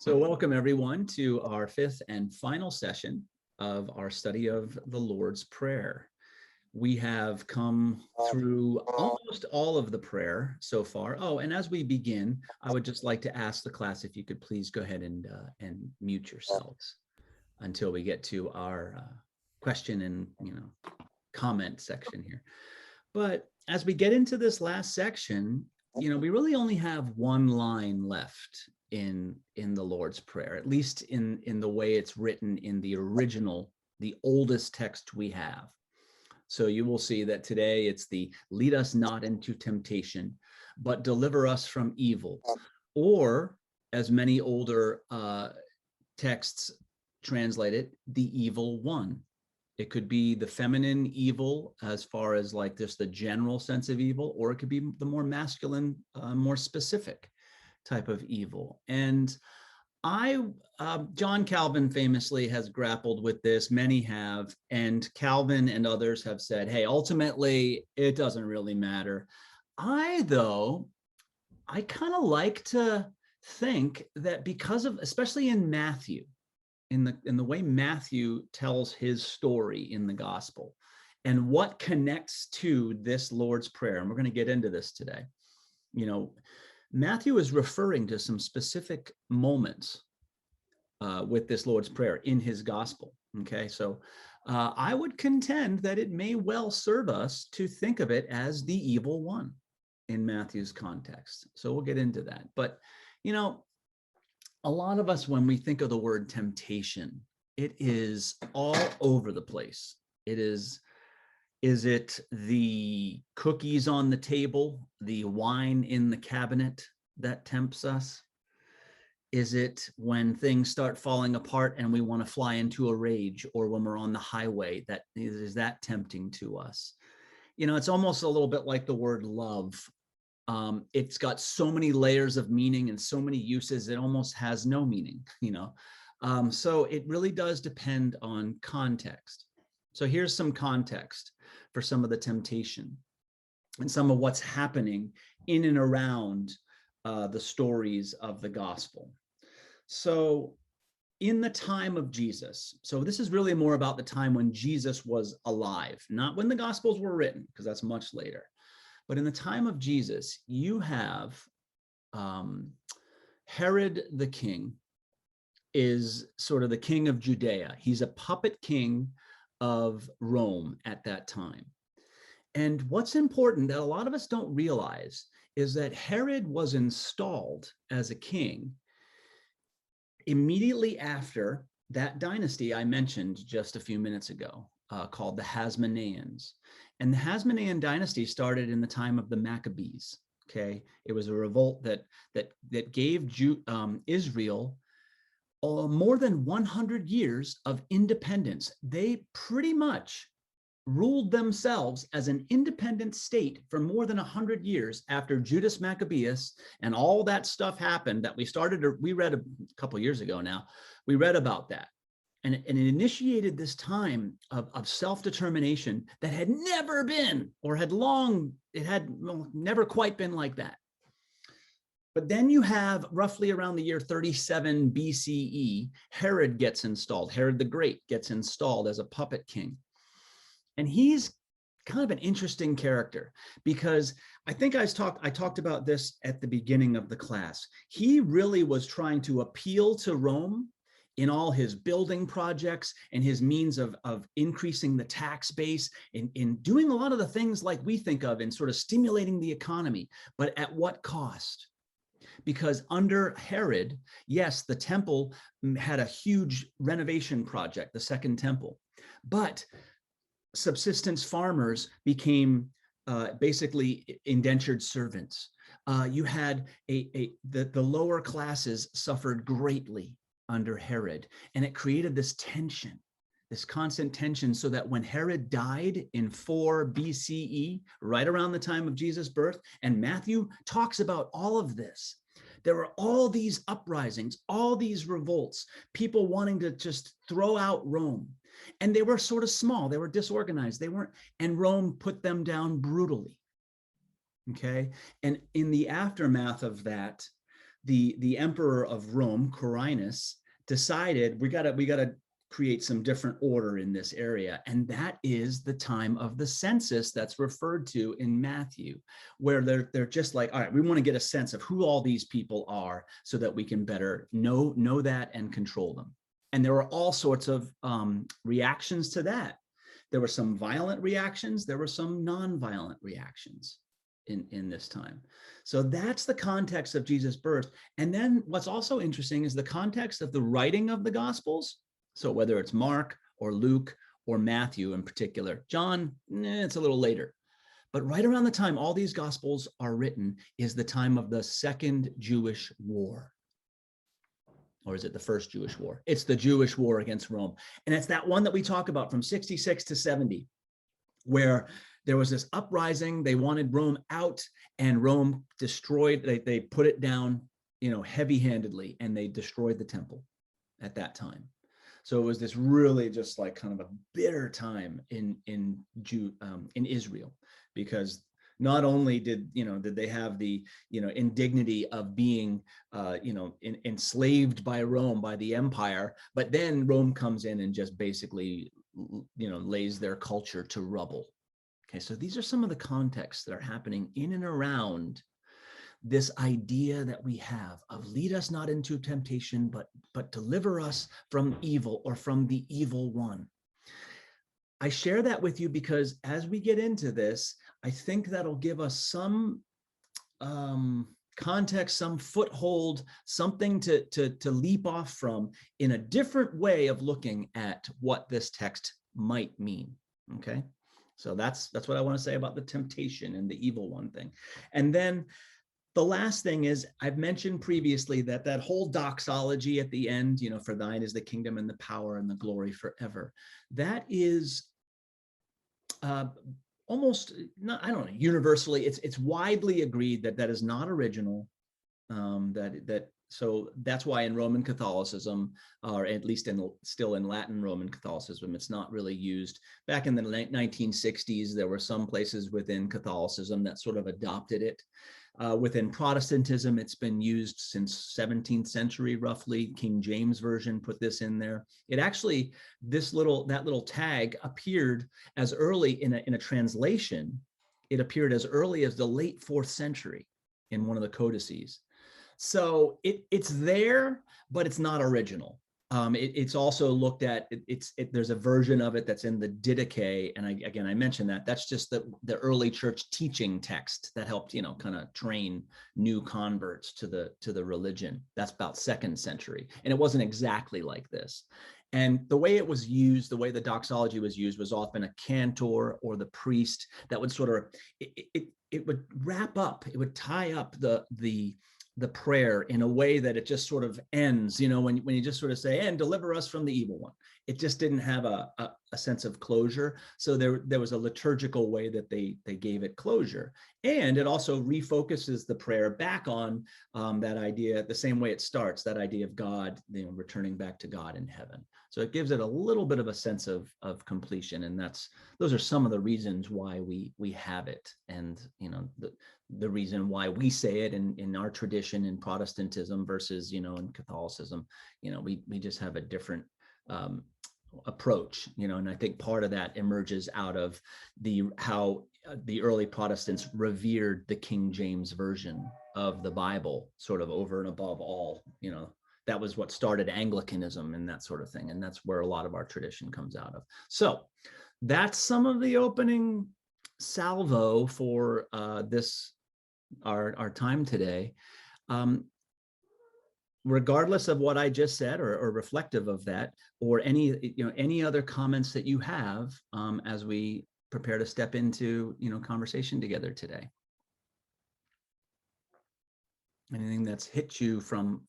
So welcome everyone to our fifth and final session of our study of the Lord's Prayer. We have come through almost all of the prayer so far. Oh, and as we begin, I would just like to ask the class if you could please go ahead and mute yourselves until we get to our question and comment section here. But as we get into this last section, we really only have one line left in the Lord's Prayer, at least in the way it's written in the original, the oldest text we have. So you will see that today it's the lead us not into temptation, but deliver us from evil. Or as many older texts translate it, the evil one. It could be the feminine evil as far as like just the general sense of evil, or it could be the more masculine, more specific type of evil. And John Calvin famously has grappled with this, many have, and Calvin and others have said, hey, ultimately, it doesn't really matter. I kind of like to think that because of, especially in Matthew, in the way Matthew tells his story in the gospel, and what connects to this Lord's Prayer, and we're going to get into this today. Matthew is referring to some specific moments with this Lord's Prayer in his gospel. Okay, so I would contend that it may well serve us to think of it as the evil one in Matthew's context. So we'll get into that. But, a lot of us, when we think of the word temptation, it is all over the place. Is it the cookies on the table, the wine in the cabinet that tempts us? Is it when things start falling apart and we want to fly into a rage, or when we're on the highway, is that tempting to us? It's almost a little bit like the word love. It's got so many layers of meaning and so many uses, it almost has no meaning, so it really does depend on context. So here's some context for some of the temptation and some of what's happening in and around the stories of the gospel. So in the time of Jesus, so this is really more about the time when Jesus was alive, not when the gospels were written, because that's much later. But in the time of Jesus, you have Herod the king is sort of the king of Judea. He's a puppet king of Rome at that time. And what's important that a lot of us don't realize is that Herod was installed as a king immediately after that dynasty I mentioned just a few minutes ago, called the Hasmoneans. And the Hasmonean dynasty started in the time of the Maccabees. Okay, it was a revolt that gave Israel more than 100 years of independence. They pretty much ruled themselves as an independent state for more than 100 years after Judas Maccabeus and all that stuff happened that we read a couple years ago now. We read about that. And it initiated this time of self-determination that had never been, or never quite been like that. But then you have roughly around the year 37 BCE, Herod gets installed. Herod the Great gets installed as a puppet king. And he's kind of an interesting character because I think I talked about this at the beginning of the class. He really was trying to appeal to Rome in all his building projects and his means of increasing the tax base, in doing a lot of the things like we think of in sort of stimulating the economy, but at what cost? Because under Herod, yes, the temple had a huge renovation project, the Second Temple, but subsistence farmers became basically indentured servants. You had the lower classes suffered greatly under Herod, and it created this tension, this constant tension, so that when Herod died in 4 BCE, right around the time of Jesus' birth, and Matthew talks about all of this, there were all these uprisings, all these revolts, people wanting to just throw out Rome. And they were sort of small, they were disorganized, and Rome put them down brutally. Okay, and in the aftermath of that, the emperor of Rome, Quirinus, decided we gotta create some different order in this area. And that is the time of the census that's referred to in Matthew, where they're just like, all right, we want to get a sense of who all these people are so that we can better know that and control them. And there were all sorts of reactions to that. There were some violent reactions, there were some non-violent reactions in this time. So that's the context of Jesus' birth. And then what's also interesting is the context of the writing of the Gospels. So whether it's Mark or Luke or Matthew in particular, John, it's a little later. But right around the time all these Gospels are written is the time of the Second Jewish War. Or is it the First Jewish War? It's the Jewish War against Rome. And it's that one that we talk about from 66 to 70, where there was this uprising. They wanted Rome out, and Rome destroyed, they put it down, heavy-handedly, and they destroyed the temple at that time. So it was this really just like kind of a bitter time in Israel, because not only did they have the indignity of being enslaved by Rome, by the empire, but then Rome comes in and just basically lays their culture to rubble. Okay, so these are some of the contexts that are happening in and around this idea that we have of lead us not into temptation, but deliver us from evil, or from the evil one. I share that with you because as we get into this, I think that'll give us some context, some foothold, something to leap off from in a different way of looking at what this text might mean. Okay, so that's what I want to say about the temptation and the evil one thing. And then the last thing is, I've mentioned previously that whole doxology at the end, for thine is the kingdom and the power and the glory forever. That is almost not, I don't know, universally, it's widely agreed that is not original. So that's why in Roman Catholicism, or at least still in Latin Roman Catholicism, it's not really used. Back in the 1960s, there were some places within Catholicism that sort of adopted it. Within Protestantism, it's been used since 17th century, roughly. King James Version put this in there. It actually, that little tag appeared as early in a translation. It appeared as early as the late 4th century in one of the codices. So it's there, but it's not original. It's also looked at, there's a version of it that's in the Didache, and I mentioned that's just the early church teaching text that helped kind of train new converts to the religion. That's about 2nd century, and it wasn't exactly like this. And the way it was used, the way the doxology was used, was often a cantor or the priest that would sort of it would wrap up, it would tie up the prayer in a way that it just sort of ends, when you just sort of say, and deliver us from the evil one. It just didn't have a sense of closure. So there was a liturgical way that they gave it closure. And it also refocuses the prayer back on that idea, the same way it starts, that idea of God, returning back to God in heaven. So it gives it a little bit of a sense of completion. And those are some of the reasons why we have it. And, the reason why we say it in our tradition in Protestantism versus, in Catholicism, we just have a different approach, and I think part of that emerges out of how the early Protestants revered the King James Version of the Bible sort of over and above all. That was what started Anglicanism and that sort of thing, and that's where a lot of our tradition comes out of. So that's some of the opening salvo for our time today. Regardless of what I just said, or reflective of that, or any other comments that you have as we prepare to step into conversation together today. Anything that's hit you from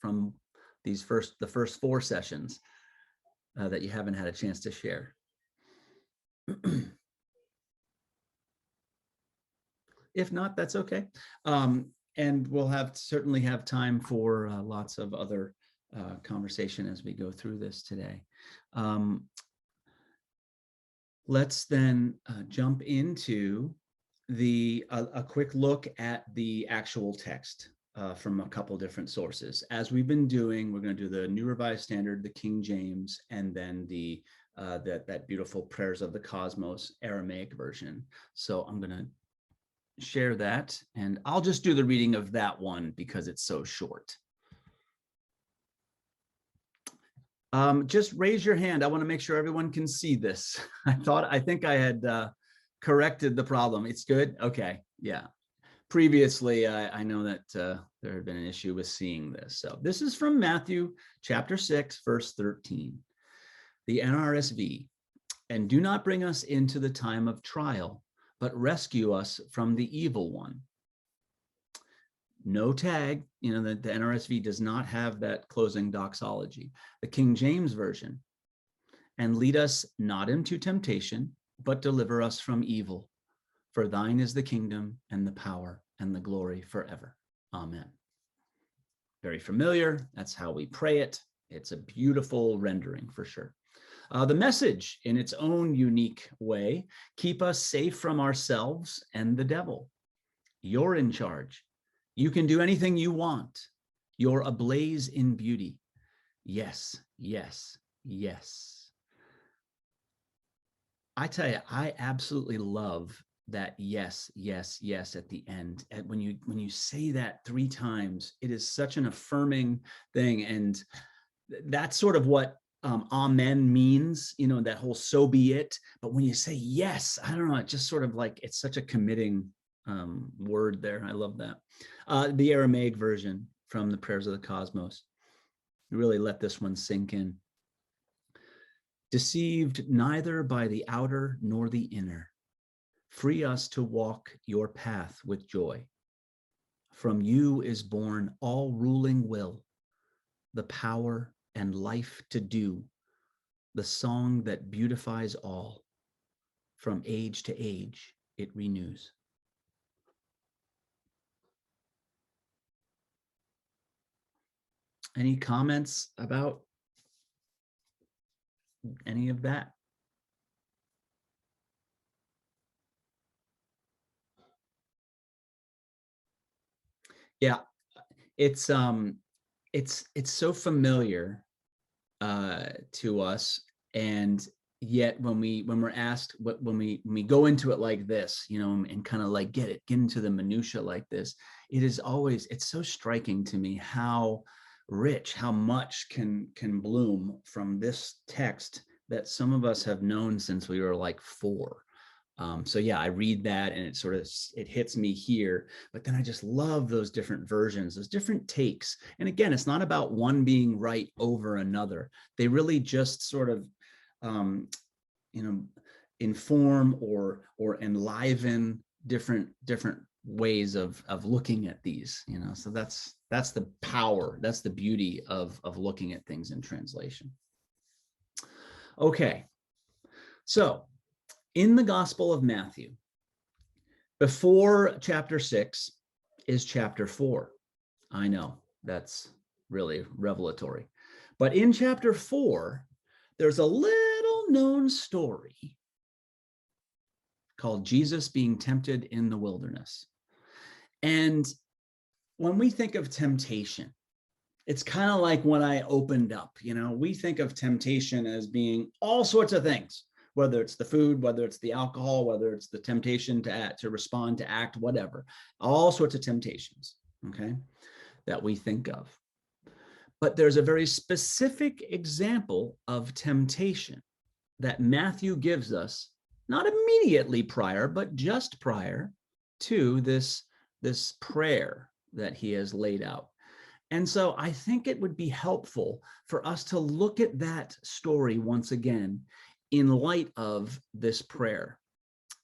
the first 4 sessions that you haven't had a chance to share? If not, that's okay. And we'll certainly have time for lots of other conversation as we go through this today. Let's then jump into a quick look at the actual text. from a couple different sources. As we've been doing, we're going to do the New Revised Standard, the King James, and then that beautiful Prayers of the Cosmos Aramaic version. So I'm going to share that, and I'll just do the reading of that one because it's so short. Just raise your hand. I want to make sure everyone can see this. I think I had corrected the problem. It's good? Okay, yeah. Previously, I know that there had been an issue with seeing this. So this is from Matthew chapter 6, verse 13, the NRSV. And do not bring us into the time of trial, but rescue us from the evil one. No tag, the NRSV does not have that closing doxology. The King James Version, and lead us not into temptation, but deliver us from evil. For thine is the kingdom and the power and the glory forever. Amen. Very familiar. That's how we pray it. It's a beautiful rendering for sure. The Message, in its own unique way, keep us safe from ourselves and the devil. You're in charge. You can do anything you want. You're ablaze in beauty. Yes, yes, yes. I tell you, I absolutely love that yes, yes, yes at the end. And when you say that 3 times, it is such an affirming thing. And that's sort of what amen means, that whole so be it. But when you say yes, I don't know, it just sort of like, it's such a committing word there. I love that. The Aramaic version from the Prayers of the Cosmos. Really let this one sink in. Deceived neither by the outer nor the inner, free us to walk your path with joy. From you is born all ruling will, the power and life to do, the song that beautifies all. From age to age it renews. Any comments about any of that? Yeah, it's so familiar to us, and yet when we're asked, when we go into it like this, and kind of like get into the minutia like this, it's so striking to me how rich, how much can bloom from this text that some of us have known since we were like 4. So yeah, I read that and it hits me here, but then I just love those different versions, those different takes. And again, it's not about one being right over another. They really just sort of, inform or enliven different ways of looking at these, so that's the power, that's the beauty of looking at things in translation. Okay, so in the Gospel of Matthew, before chapter 6 is chapter 4. I know that's really revelatory, but in chapter 4 there's a little known story called Jesus being tempted in the wilderness. And when we think of temptation, it's kind of like when I opened up, we think of temptation as being all sorts of things, whether it's the food, whether it's the alcohol, whether it's the temptation to respond, to act, whatever, all sorts of temptations, okay, that we think of. But there's a very specific example of temptation that Matthew gives us, not immediately prior, but just prior to this prayer that he has laid out. And so I think it would be helpful for us to look at that story once again in light of this prayer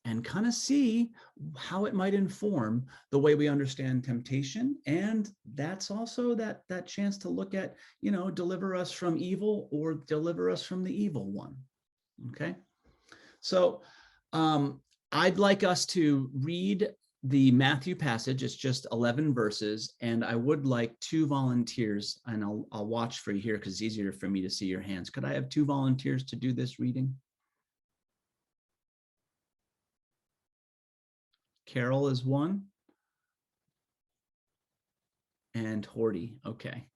and kind of see how it might inform the way we understand temptation. And that's also that chance to look at, deliver us from evil or deliver us from the evil one. Okay. So I'd like us to read the Matthew passage. It's just 11 verses, and I would like 2 volunteers, and I'll watch for you here because it's easier for me to see your hands. Could I have 2 volunteers to do this reading? Carol is one. and Horty. Okay,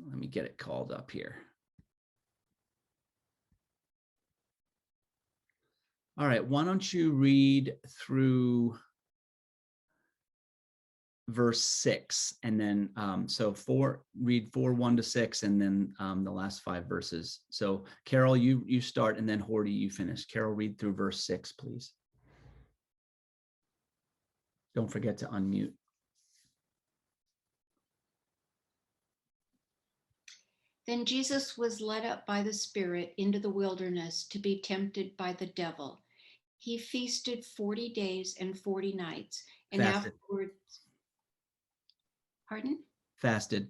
let me get it called up here. All right, why don't you read through verse 6, and then read 4:1-6, and then the last 5 verses. So Carol, you start, and then Horty, you finish. Carol, read through verse 6, please. Don't forget to unmute. Then Jesus was led up by the Spirit into the wilderness to be tempted by the devil. He feasted 40 days and 40 nights, and Fasted. afterwards, pardon? Fasted.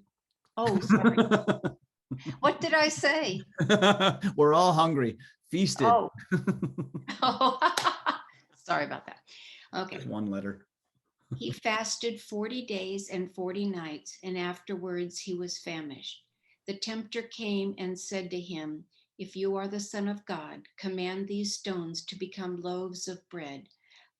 Oh, sorry. What did I say? We're all hungry. Feasted. Oh. Sorry about that. Okay. Just one letter. He fasted 40 days and 40 nights, and afterwards he was famished. The tempter came and said to him, "If you are the Son of God, command these stones to become loaves of bread."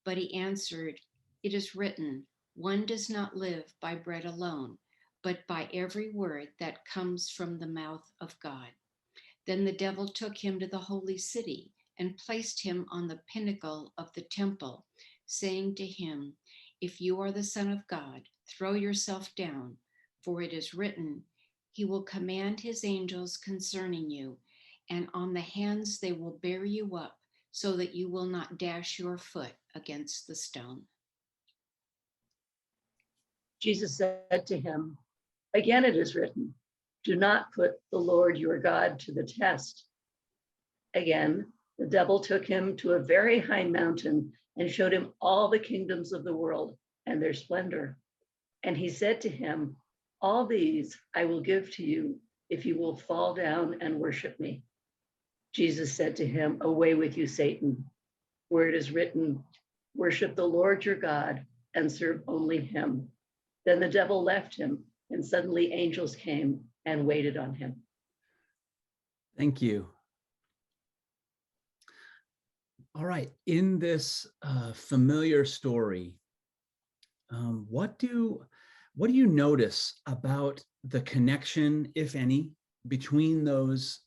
But he answered, "It is written, one does not live by bread alone, but by every word that comes from the mouth of God." Then the devil took him to the holy city and placed him on the pinnacle of the temple, saying to him, "If you are the Son of God, throw yourself down, for it is written, He will command his angels concerning you, and on the hands they will bear you up, so that you will not dash your foot against the stone." Jesus said to him, "Again it is written, do not put the Lord your God to the test." Again, the devil took him to a very high mountain and showed him all the kingdoms of the world and their splendor. And he said to him, "All these I will give to you if you will fall down and worship me." Jesus said to him, "Away with you, Satan, where it is written, worship the Lord your God and serve only him." Then the devil left him, and suddenly angels came and waited on him. Thank you. All right, in this familiar story, what do you notice about the connection, if any, between those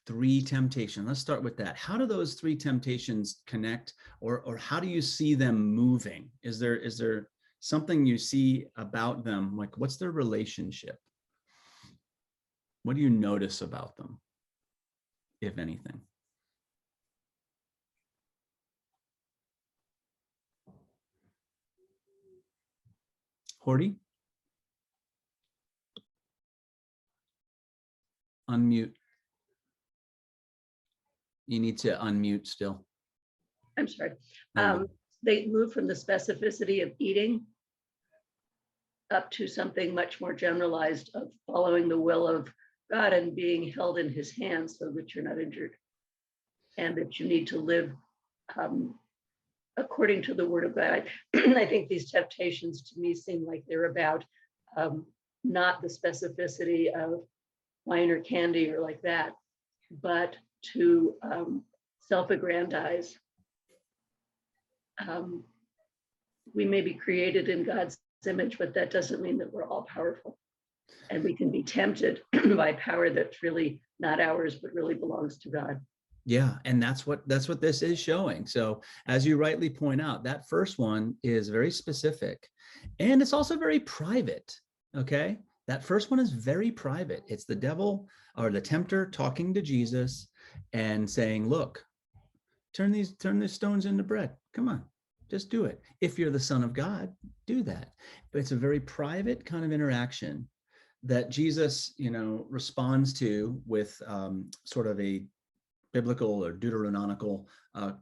3 temptations? Let's start with that. How do those 3 temptations connect, or how do you see them moving? Is there something you see about them? Like, what's their relationship? What do you notice about them, if anything? Horty? Unmute. You need to unmute still. I'm sorry. There you go. They move from the specificity of eating up to something much more generalized of following the will of God and being held in his hands so that you're not injured, and that you need to live according to the word of God. I think these temptations to me seem like they're about not the specificity of wine or candy or like that, but to self-aggrandize. We may be created in God's image, but that doesn't mean that we're all powerful. And we can be tempted by power that's really not ours, but really belongs to God. Yeah, and that's what this is showing. So as you rightly point out, that first one is very specific, and it's also very private. Okay, that first one is very private. It's the devil or the tempter talking to Jesus and saying, "Look, turn these stones into bread. Come on, just do it. If you're the Son of God, do that." But it's a very private kind of interaction that Jesus, responds to with sort of a biblical or deuteronomical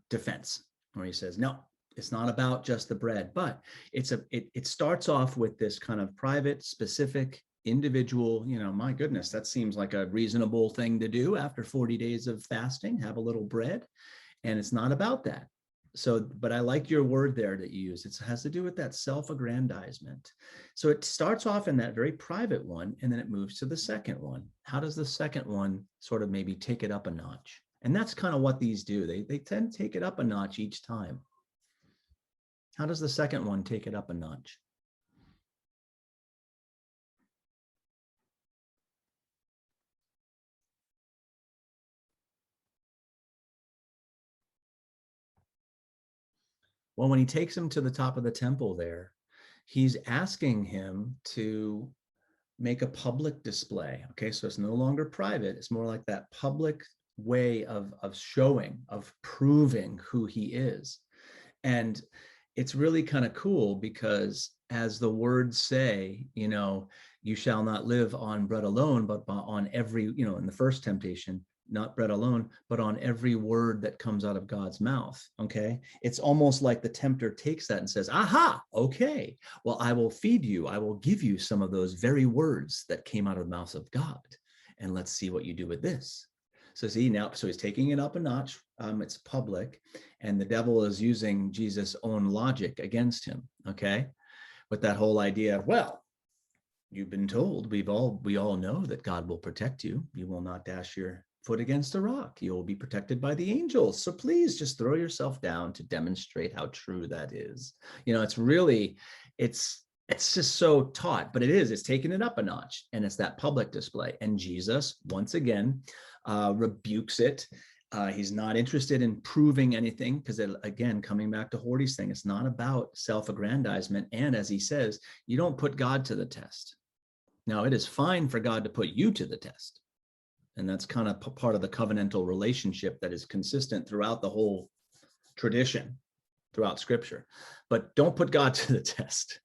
defense, where he says, "No, it's not about just the bread," but it starts off with this kind of private, specific, individual. My goodness, that seems like a reasonable thing to do after 40 days of fasting. Have a little bread, and it's not about that. So, but I like your word there that you use. It has to do with that self-aggrandizement. So it starts off in that very private one, and then it moves to the second one. How does the second one sort of maybe take it up a notch? And that's kind of what these do. They tend to take it up a notch each time. How does the second one take it up a notch? Well, when he takes him to the top of the temple there, he's asking him to make a public display. Okay, so it's no longer private. It's more like that public way of showing, of proving who he is. And it's really kind of cool because as the words say, you shall not live on bread alone, but on every, in the first temptation, not bread alone, but on every word that comes out of God's mouth. Okay. It's almost like the tempter takes that and says, aha, okay, well, I will feed you. I will give you some of those very words that came out of the mouth of God. And let's see what you do with this. So so he's taking it up a notch. It's public, and the devil is using Jesus' own logic against him. Okay. With that whole idea of, well, you've been told, we all know that God will protect you. You will not dash your foot against a rock. You will be protected by the angels. So please just throw yourself down to demonstrate how true that is. It's really, it's just so taught, but it's taking it up a notch, and it's that public display. And Jesus, once again, rebukes it. He's not interested in proving anything because, again, coming back to Horty's thing, it's not about self-aggrandizement. And as he says, you don't put God to the test. Now, it is fine for God to put you to the test. And that's kind of part of the covenantal relationship that is consistent throughout the whole tradition, throughout Scripture. But don't put God to the test.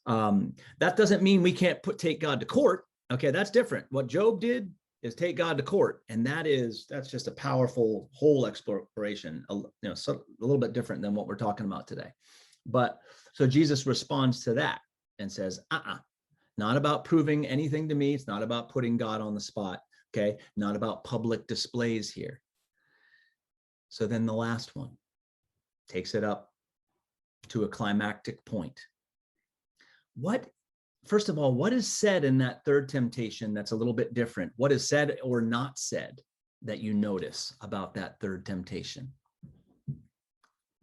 That doesn't mean we can't take God to court. Okay, that's different. What Job did is take God to court, and that's just a powerful whole exploration. So a little bit different than what we're talking about today. But so Jesus responds to that and says, not about proving anything to me. It's not about putting God on the spot. Okay, not about public displays here. So then the last one takes it up to a climactic point. First of all, what is said in that third temptation that's a little bit different? What is said or not said that you notice about that third temptation?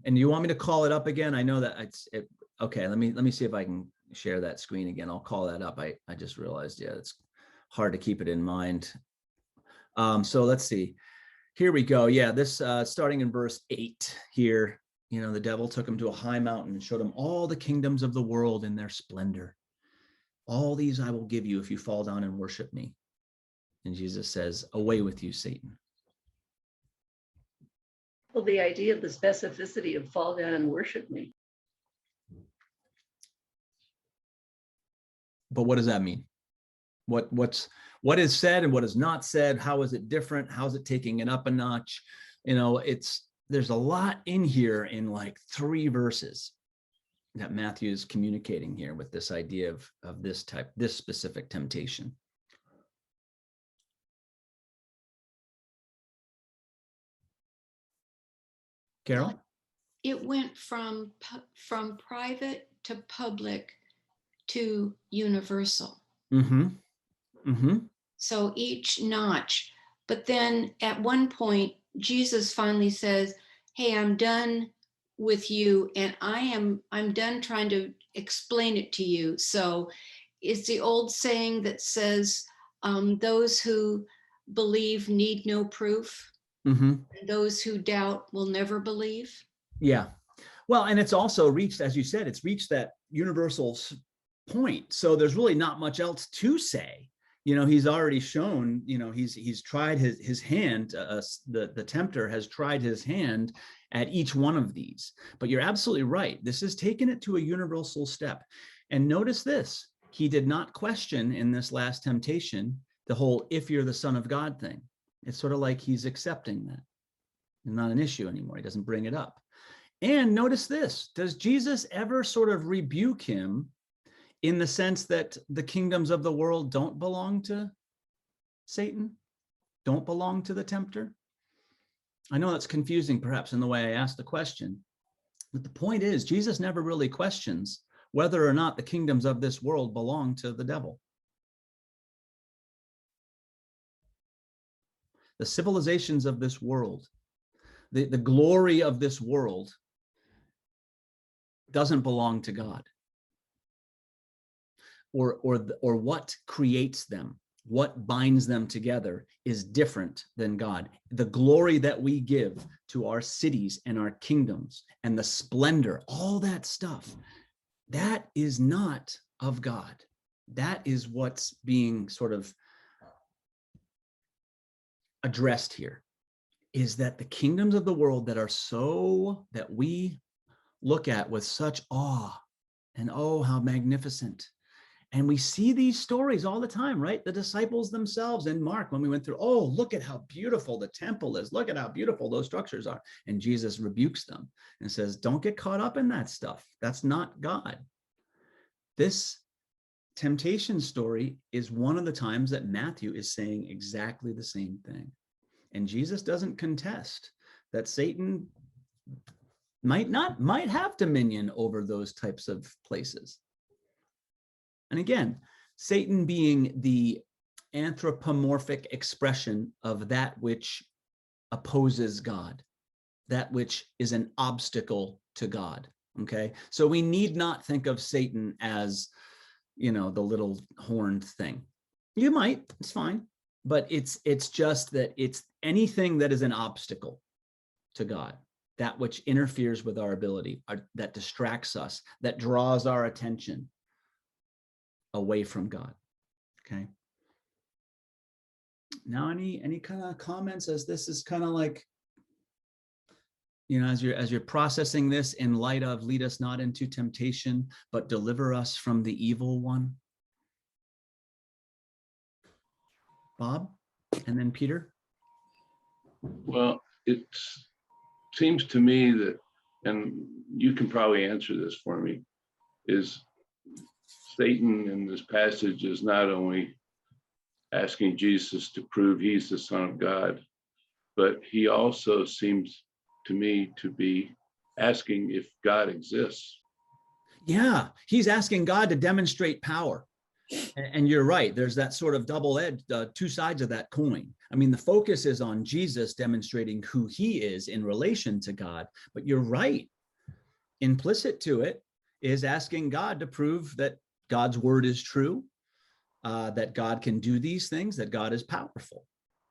And you want me to call it up again? I know that okay, let me see if I can share that screen again. I'll call that up. I just realized, it's hard to keep it in mind. So let's see. Here we go. Yeah, this starting in verse 8 here, the devil took him to a high mountain and showed him all the kingdoms of the world in their splendor. All these I will give you if you fall down and worship me. And Jesus says, away with you, Satan. Well, the idea of the specificity of fall down and worship me. But what does that mean? What is said and what is not said? How is it different? How is it taking it up a notch? There's a lot in here in like 3 verses that Matthew is communicating here with this idea of this specific temptation. Carol? It went from private to public to universal. Mm-hmm. Mm-hmm. So each notch. But then at one point, Jesus finally says, hey, I'm done with you, and I'm done trying to explain it to you. So it's the old saying that says, those who believe need no proof. Mm-hmm. And those who doubt will never believe. Yeah. Well, and it's also reached, as you said, it's reached that universal point. So there's really not much else to say. He's already shown, he's tried his hand, the tempter has tried his hand at each one of these. But you're absolutely right. This has taken it to a universal step. And notice this, he did not question in this last temptation the whole if you're the Son of God thing. It's sort of like he's accepting that. It's not an issue anymore. He doesn't bring it up. And notice this, does Jesus ever sort of rebuke him in the sense that the kingdoms of the world don't belong to Satan, don't belong to the tempter? I know that's confusing perhaps in the way I asked the question, but the point is Jesus never really questions whether or not the kingdoms of this world belong to the devil. The civilizations of this world, the glory of this world doesn't belong to God. Or what creates them. what binds them together is different than God. The glory that we give to our cities and our kingdoms and the splendor, all that stuff, that is not of God. That is what's being sort of addressed here, is that the kingdoms of the world that we look at with such awe and oh, how magnificent. And we see these stories all the time, right? The disciples themselves in Mark, when we went through, oh, look at how beautiful the temple is. Look at how beautiful those structures are. And Jesus rebukes them and says, don't get caught up in that stuff. That's not God. This temptation story is one of the times that Matthew is saying exactly the same thing. And Jesus doesn't contest that Satan might have dominion over those types of places. And again, Satan being the anthropomorphic expression of that which opposes God, that which is an obstacle to God. Okay, so we need not think of Satan as, the little horned thing. You might, it's fine, but it's just that it's anything that is an obstacle to God, that which interferes with our ability, that distracts us, that draws our attention away from God. Okay. Now, any kind of comments, as this is kind of like, as you're processing this in light of lead us not into temptation, but deliver us from the evil one? Bob, and then Peter. Well, it seems to me that, and you can probably answer this for me, is Satan in this passage is not only asking Jesus to prove he's the Son of God, but he also seems to me to be asking if God exists. Yeah, he's asking God to demonstrate power. And you're right, there's that sort of double-edged, two sides of that coin. I mean, the focus is on Jesus demonstrating who he is in relation to God, but you're right. Implicit to it is asking God to prove that God's word is true, that God can do these things, that God is powerful.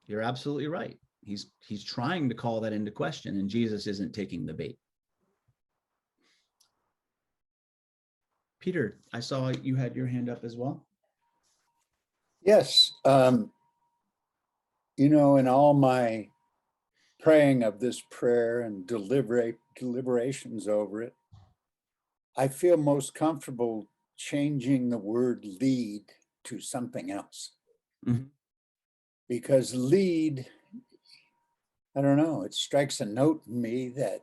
You're absolutely right. He's trying to call that into question, and Jesus isn't taking the bait. Peter, I saw you had your hand up as well. Yes. In all my praying of this prayer and deliberations over it, I feel most comfortable changing the word lead to something else. Mm-hmm. Because lead, I don't know, it strikes a note in me that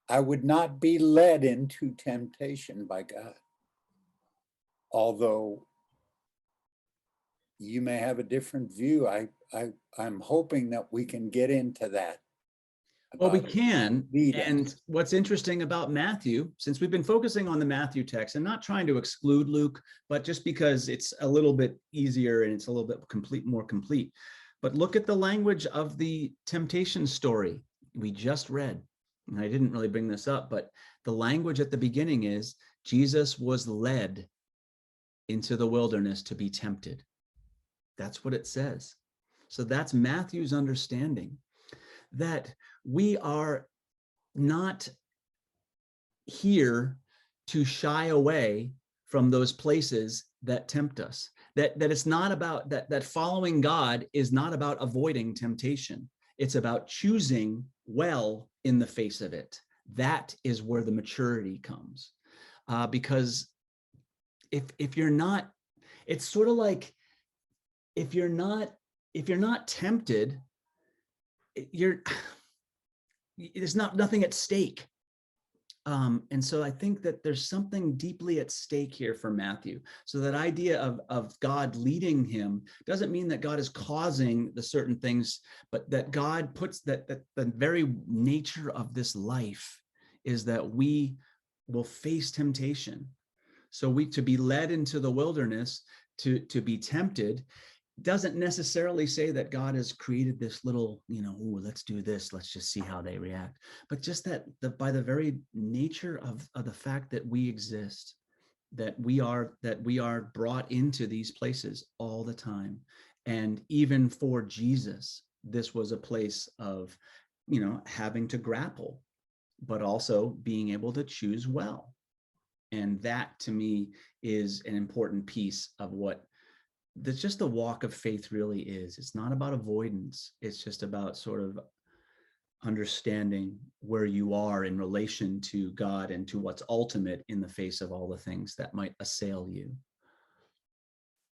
I would not be led into temptation by God. Although you may have a different view, I'm hoping that we can get into that. Well, we can. And what's interesting about Matthew, since we've been focusing on the Matthew text and not trying to exclude Luke, but just because it's a little bit easier and it's a little bit more complete. But look at the language of the temptation story we just read. And I didn't really bring this up, but the language at the beginning is Jesus was led into the wilderness to be tempted. That's what it says. So that's Matthew's understanding that we are not here to shy away from those places that tempt us. That it's not about that following God is not about avoiding temptation. It's about choosing well in the face of it. That is where the maturity comes. Because if you're not, it's sort of like if you're not tempted, there's nothing at stake. And so I think that there's something deeply at stake here for Matthew. So that idea of God leading him doesn't mean that God is causing the certain things, but that God puts that the very nature of this life is that we will face temptation. So to be led into the wilderness, to be tempted, doesn't necessarily say that God has created this little, let's do this, let's just see how they react. But just that by the very nature of the fact that we exist, that we are brought into these places all the time. And even for Jesus, this was a place of, having to grapple, but also being able to choose well. And that to me is an important piece of what that's just the walk of faith really is. It's not about avoidance. It's just about sort of understanding where you are in relation to God and to what's ultimate in the face of all the things that might assail you.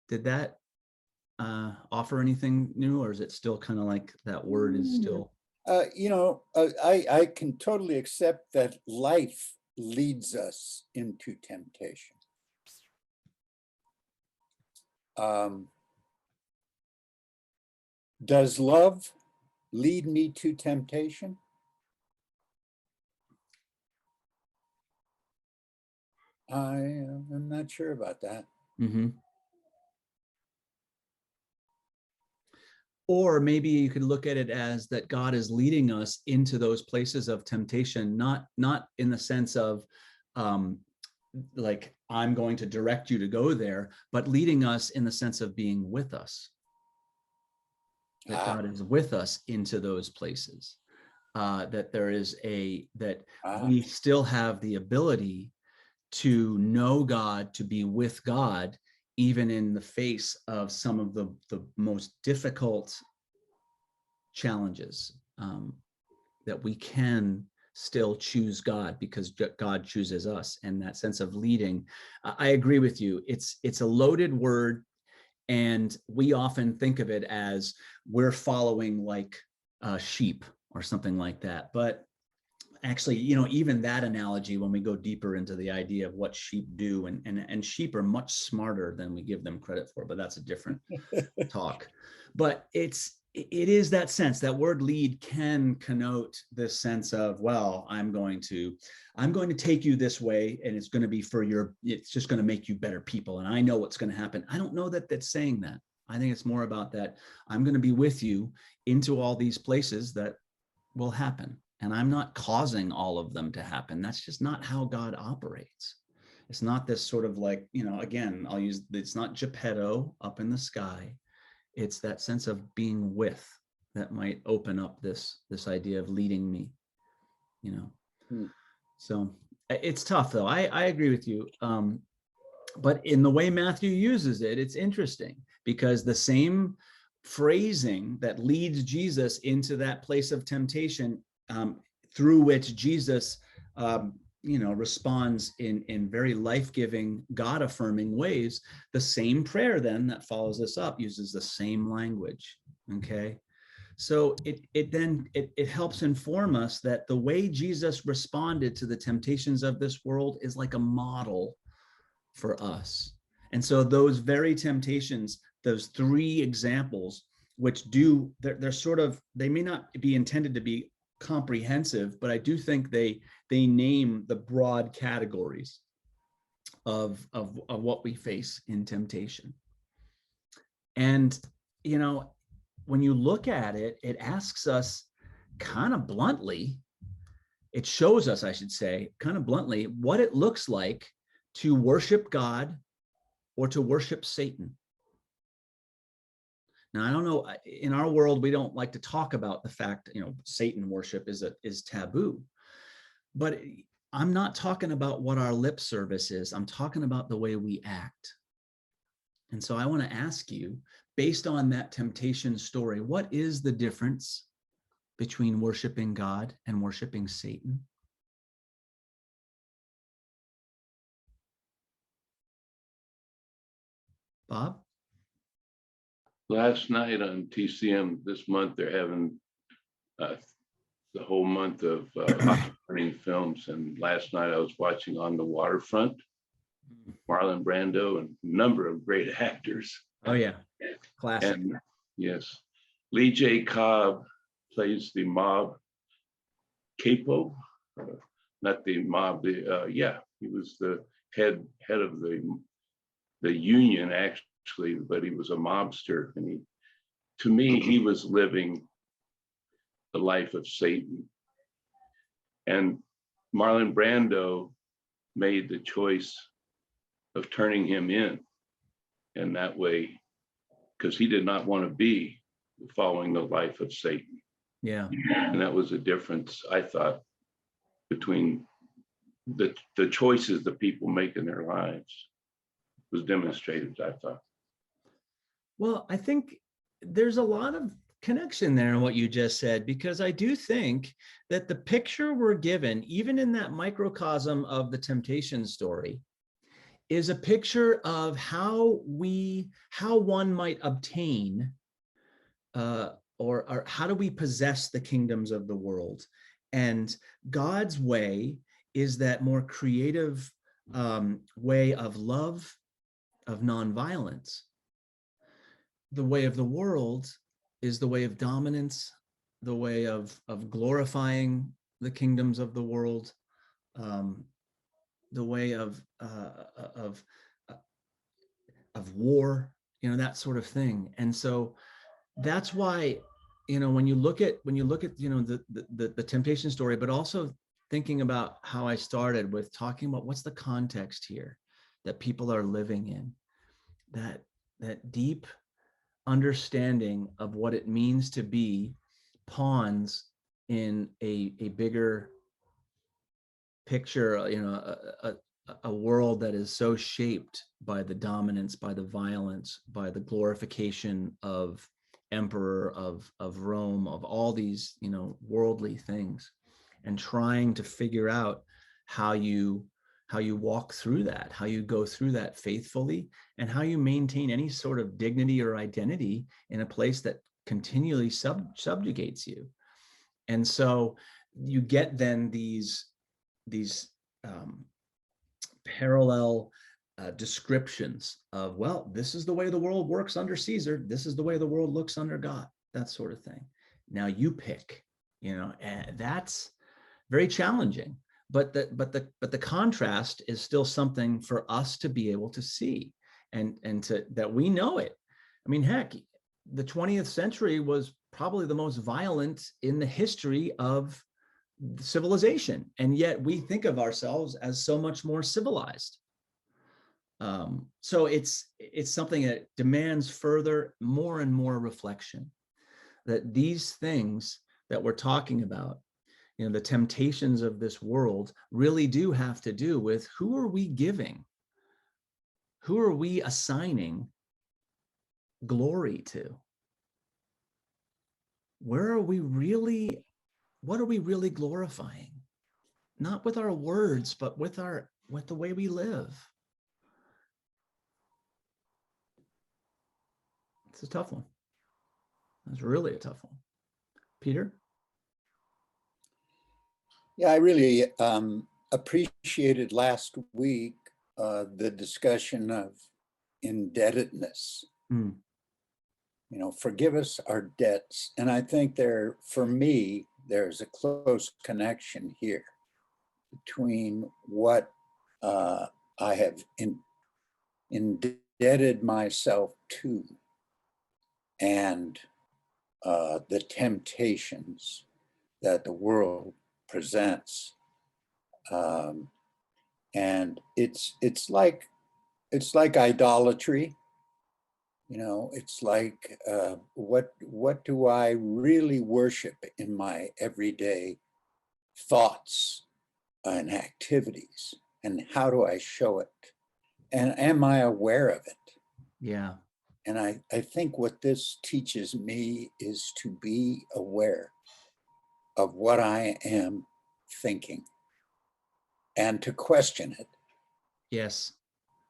Did that offer anything new, or is it still kind of like that word is still? I can totally accept that life leads us into temptation. Does love lead me to temptation? I'm not sure about that. Mm-hmm. Or maybe you could look at it as that God is leading us into those places of temptation, not in the sense of like I'm going to direct you to go there, but leading us in the sense of being with us. That God is with us into those places. That there is we still have the ability to know God, to be with God, even in the face of some of the most difficult challenges, that we can still choose God because God chooses us. And that sense of leading, I agree with you. It's a loaded word, and we often think of it as we're following like sheep or something like that. But actually, even that analogy, when we go deeper into the idea of what sheep do, and sheep are much smarter than we give them credit for, but that's a different talk. But it is that sense, that word lead can connote this sense of, well, I'm going to take you this way, and it's going to be it's just going to make you better people. And I know what's going to happen. I don't know that that's saying that. I think it's more about that I'm going to be with you into all these places that will happen. And I'm not causing all of them to happen. That's just not how God operates. It's not this sort of like, again, it's not Geppetto up in the sky. It's that sense of being with that might open up this idea of leading me, So it's tough though. I agree with you. But in the way Matthew uses it, it's interesting because the same phrasing that leads Jesus into that place of temptation, through which Jesus, responds in very life-giving, God-affirming ways. The same prayer then that follows this up uses the same language. Okay, so it helps inform us that the way Jesus responded to the temptations of this world is like a model for us. And so those very temptations, those three examples, which they may not be intended to be comprehensive, but I do think they name the broad categories of what we face in temptation. And when you look at it, it asks us kind of bluntly, it shows us, I should say, kind of bluntly, what it looks like to worship God or to worship Satan. Now, I don't know, in our world, we don't like to talk about the fact, Satan worship is taboo. But I'm not talking about what our lip service is. I'm talking about the way we act. And so I want to ask you, based on that temptation story, what is the difference between worshiping God and worshiping Satan? Bob? Last night on TCM this month, they're having the whole month of running films. And last night I was watching On the Waterfront, Marlon Brando and a number of great actors. Oh yeah, classic. And yes, Lee J. Cobb plays the mob capo, not the mob. He was the head of the union actually, but he was a mobster, and to me he was living the life of Satan. And Marlon Brando made the choice of turning him in, and that way because he did not want to be following the life of Satan. Yeah. And that was a difference, I thought, between the choices that people make in their lives was demonstrated, I thought. Well, I think there's a lot of connection there in what you just said, because I do think that the picture we're given, even in that microcosm of the temptation story, is a picture of how one might obtain or how do we possess the kingdoms of the world. And God's way is that more creative way of love, of nonviolence. The way of the world is the way of dominance, the way of glorifying the kingdoms of the world, the way of war, that sort of thing. And so that's why, when you look at the temptation story, but also thinking about how I started with talking about what's the context here that people are living in, that deep understanding of what it means to be pawns in a bigger picture, a world that is so shaped by the dominance, by the violence, by the glorification of emperor, of Rome, of all these, worldly things, and trying to figure out how you walk through that, how you go through that faithfully, and how you maintain any sort of dignity or identity in a place that continually subjugates you. And so you get then these parallel descriptions of, well, this is the way the world works under Caesar, this is the way the world looks under God, that sort of thing. Now you pick, and that's very challenging. But the contrast is still something for us to be able to see, and to that we know it. I mean, heck, the 20th century was probably the most violent in the history of civilization, and yet we think of ourselves as so much more civilized. So it's something that demands further, more and more reflection, that these things that we're talking about, the temptations of this world, really do have to do with who are we giving? Who are we assigning glory to? What are we really glorifying? Not with our words, but with the way we live. It's a tough one. It's really a tough one. Peter? Yeah, I really appreciated last week the discussion of indebtedness. Forgive us our debts. And I think for me, there's a close connection here between what I have indebted myself to and the temptations that the world presents. And it's like idolatry. It's like, what do I really worship in my everyday thoughts and activities, and how do I show it? And am I aware of it? Yeah. And I think what this teaches me is to be aware of what I am thinking and to question it. Yes.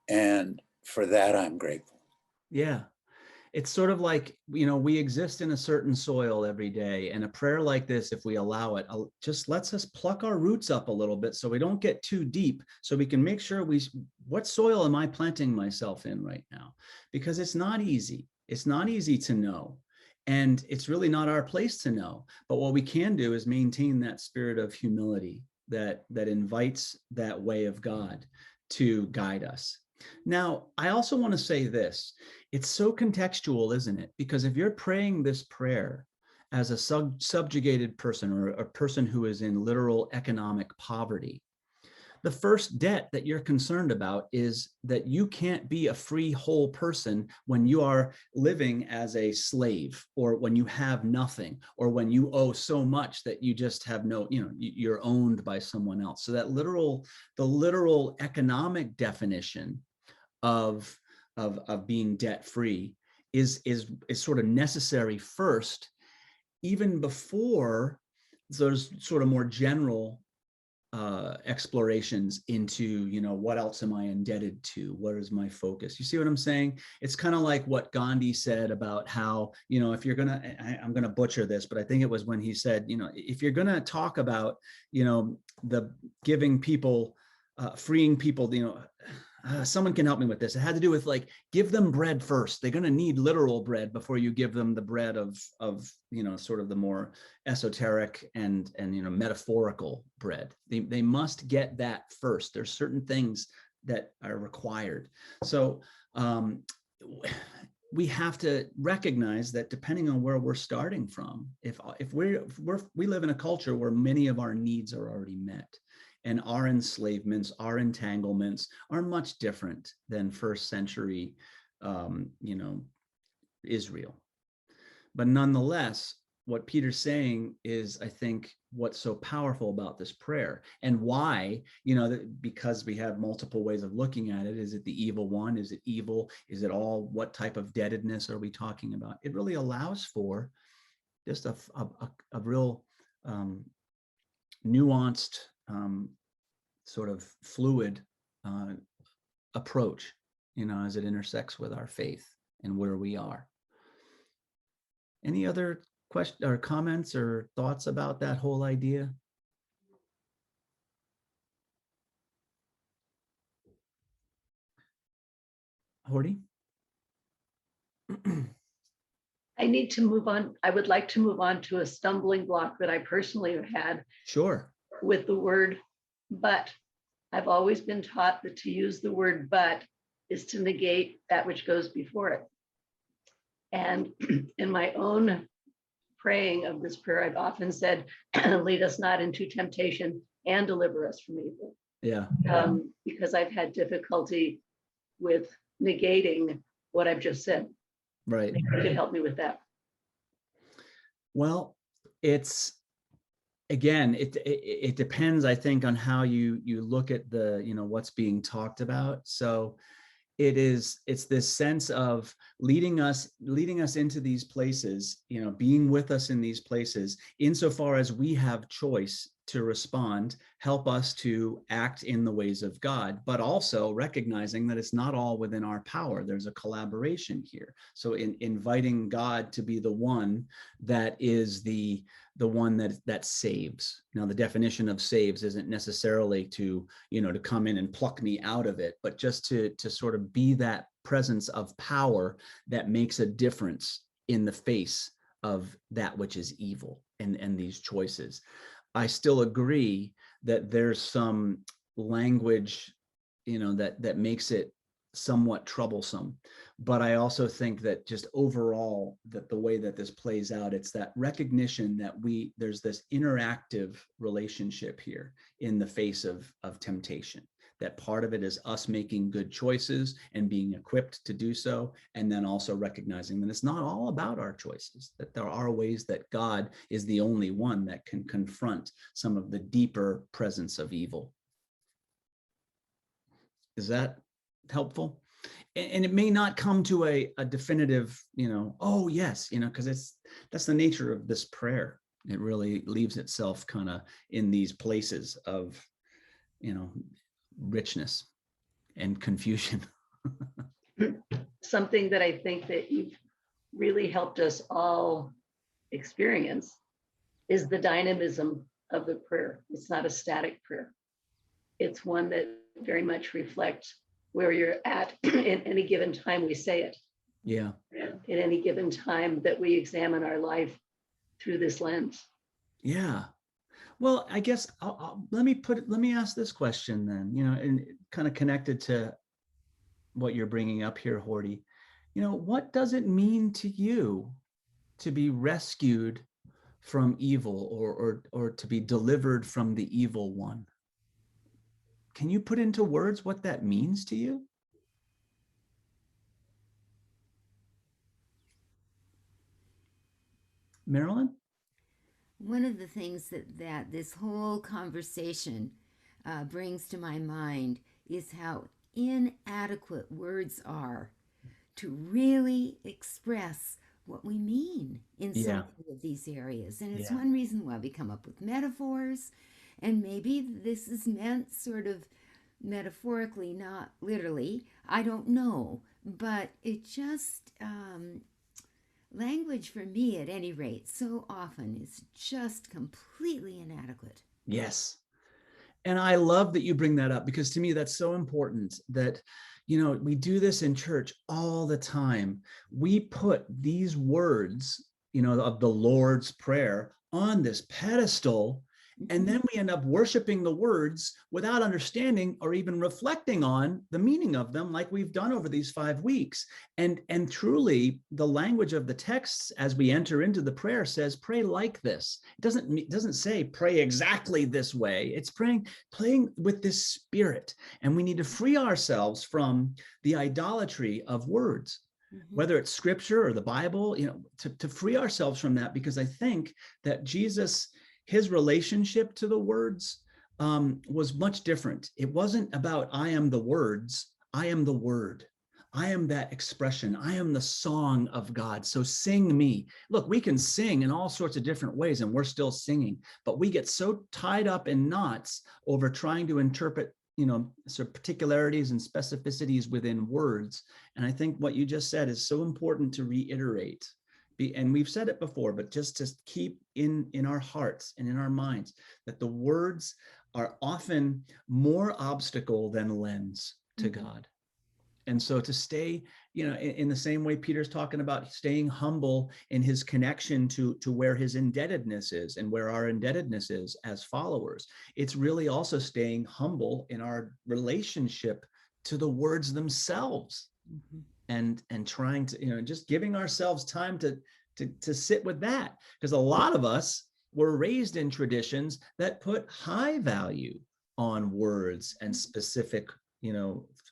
And for that, I'm grateful. Yeah. It's sort of like, we exist in a certain soil every day, and a prayer like this, if we allow it, just lets us pluck our roots up a little bit so we don't get too deep, so we can make sure what soil am I planting myself in right now? Because it's not easy. It's not easy to know. And it's really not our place to know. But what we can do is maintain that spirit of humility that invites that way of God to guide us. Now, I also want to say this. It's so contextual, isn't it? Because if you're praying this prayer as a subjugated person, or a person who is in literal economic poverty, the first debt that you're concerned about is that you can't be a free, whole person when you are living as a slave, or when you have nothing, or when you owe so much that you just have no, you're owned by someone else. So that the literal economic definition of being debt free is sort of necessary first, even before those sort of more general explorations into, what else am I indebted to? What is my focus? You see what I'm saying? It's kind of like what Gandhi said about how, if you're I'm gonna butcher this, but I think it was when he said, if you're gonna talk about, the giving people, freeing people, someone can help me with this. It had to do with, like, give them bread first. They're going to need literal bread before you give them the bread of sort of the more esoteric and metaphorical bread. They must get that first. There's certain ththings that are required. So we have to recognize that depending on where we're starting from, if we live in a culture where many of our needs are already met, and our enslavements, our entanglements are much different than first century, Israel. But nonetheless, what Peter's saying is, I think, what's so powerful about this prayer, and why, because we have multiple ways of looking at it. Is it the evil one? Is it evil? Is it all? What type of debtedness are we talking about? It really allows for just a real nuanced, sort of fluid approach, as it intersects with our faith and where we are. Any other questions or comments or thoughts about that whole idea? Horty? I need to move on. I would like to move on to a stumbling block that I personally have had. Sure. With the word but. I've always been taught that to use the word but is to negate that which goes before it. And in my own praying of this prayer, I've often said, lead us not into temptation and deliver us from evil. Yeah. Because I've had difficulty with negating what I've just said. Right. Maybe you could help me with that. Well, it's, again, it depends, I think, on how you look at the, what's being talked about. So it's this sense of leading us into these places, being with us in these places, insofar as we have choice to respond, help us to act in the ways of God, but also recognizing that it's not all within our power. There's a collaboration here. So in inviting God to be the one that is the one that saves. Now, the definition of saves isn't necessarily to come in and pluck me out of it, but just to sort of be that presence of power that makes a difference in the face of that which is evil and these choices. I still agree that there's some language, that makes it somewhat troublesome. But I also think that just overall, that the way that this plays out, it's that recognition that there's this interactive relationship here in the face of temptation. That part of it is us making good choices and being equipped to do so, and then also recognizing that it's not all about our choices, that there are ways that God is the only one that can confront some of the deeper presence of evil. Is that helpful? And it may not come to a definitive, oh yes, because that's the nature of this prayer. It really leaves itself kind of in these places of, richness and confusion. Something that I think that you've really helped us all experience is the dynamism of the prayer. It's not a static prayer. It's one that very much reflects where you're at in any given time we say it. Yeah. In any given time that we examine our life through this lens. Yeah. Well, I guess let me ask this question then, and kind of connected to what you're bringing up here, Horty. What does it mean to you to be rescued from evil, or to be delivered from the evil one? Can you put into words what that means to you? Marilyn? One of the things that this whole conversation brings to my mind is how inadequate words are to really express what we mean in so Yeah. many of these areas. And it's Yeah. one reason why we come up with metaphors. And maybe this is meant sort of metaphorically, not literally. I don't know. But it just, language for me at any rate, so often is just completely inadequate. Yes. And I love that you bring that up, because to me, that's so important that, we do this in church all the time. We put these words, of the Lord's Prayer on this pedestal, and then we end up worshiping the words without understanding or even reflecting on the meaning of them, like we've done over these 5 weeks. And truly, the language of the texts as we enter into the prayer says, pray like this. It doesn't say pray exactly this way. It's playing with this spirit. And we need to free ourselves from the idolatry of words, whether it's scripture or the Bible, to free ourselves from that, because I think that Jesus, his relationship to the words was much different. It wasn't about, I am the words, I am the word. I am that expression. I am the song of God. So sing me. Look, we can sing in all sorts of different ways, and we're still singing, but we get so tied up in knots over trying to interpret, sort of particularities and specificities within words. And I think what you just said is so important to reiterate. And we've said it before, but just to keep in our hearts and in our minds that the words are often more obstacle than lens to God. And so to stay, in the same way Peter's talking about staying humble in his connection to where his indebtedness is and where our indebtedness is as followers, it's really also staying humble in our relationship to the words themselves. And trying to, just giving ourselves time to sit with that, because a lot of us were raised in traditions that put high value on words and specific,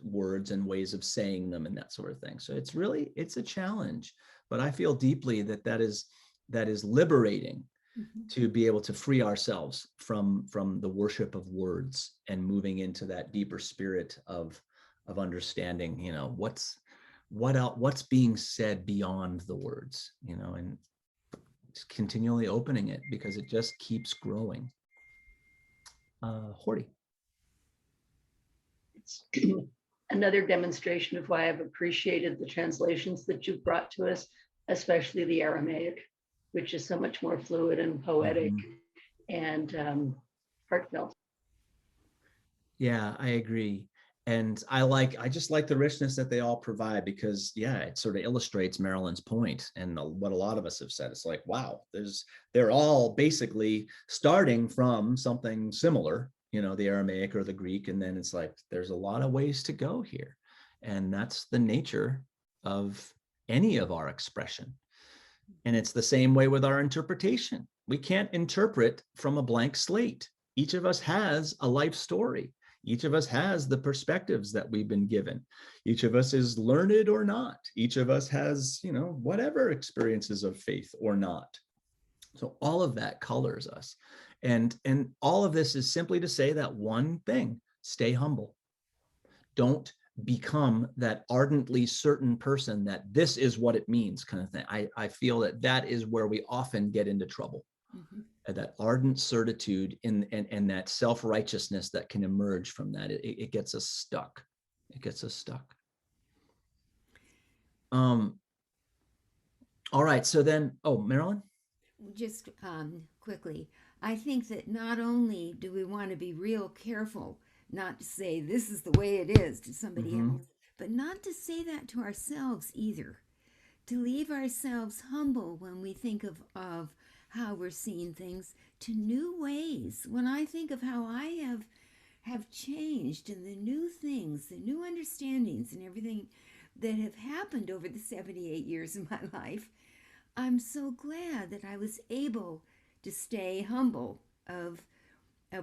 words and ways of saying them and that sort of thing. So it's a challenge, but I feel deeply that is liberating to be able to free ourselves from the worship of words and moving into that deeper spirit of understanding, what's being said beyond the words, and just continually opening it, because it just keeps growing. Horty. It's another demonstration of why I've appreciated the translations that you've brought to us, especially the Aramaic, which is so much more fluid and poetic and heartfelt. Yeah, I agree. And I just like the richness that they all provide, because it sort of illustrates Marilyn's point and what a lot of us have said. It's like, wow, they're all basically starting from something similar, the Aramaic or the Greek. And then it's like, there's a lot of ways to go here. And that's the nature of any of our expression. And it's the same way with our interpretation. We can't interpret from a blank slate. Each of us has a life story. Each of us has the perspectives that we've been given. Each of us is learned or not. Each of us has, whatever experiences of faith or not. So all of that colors us. And all of this is simply to say that one thing: stay humble. Don't become that ardently certain person that this is what it means kind of thing. I feel that is where we often get into trouble. That ardent certitude and that self-righteousness that can emerge from that, it gets us stuck. It gets us stuck. All right, so then, Marilyn? Just quickly, I think that not only do we want to be real careful not to say this is the way it is to somebody else, but not to say that to ourselves either. To leave ourselves humble when we think of how we're seeing things to new ways. When I think of how I have changed and the new things, the new understandings and everything that have happened over the 78 years of my life, I'm so glad that I was able to stay humble of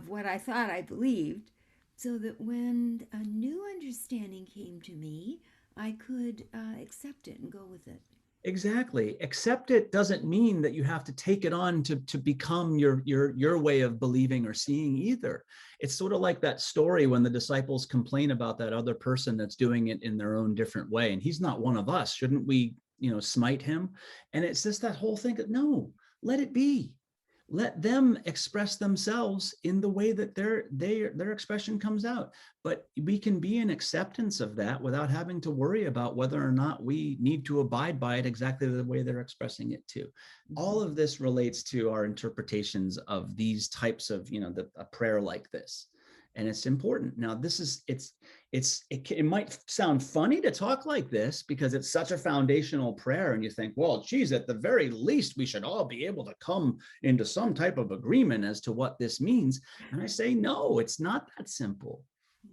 what I thought I believed, so that when a new understanding came to me, I could accept it and go with it. Exactly. Accept it doesn't mean that you have to take it on to become your way of believing or seeing either. It's sort of like that story when the disciples complain about that other person that's doing it in their own different way. And he's not one of us. Shouldn't we, smite him? And it's just that whole thing that, no, let it be. Let them express themselves in the way that their expression comes out. But we can be in acceptance of that without having to worry about whether or not we need to abide by it exactly the way they're expressing it too. All of this relates to our interpretations of these types of, a prayer like this. And it's important. Now, it might sound funny to talk like this because it's such a foundational prayer. And you think, well, geez, at the very least, we should all be able to come into some type of agreement as to what this means. And I say, no, it's not that simple.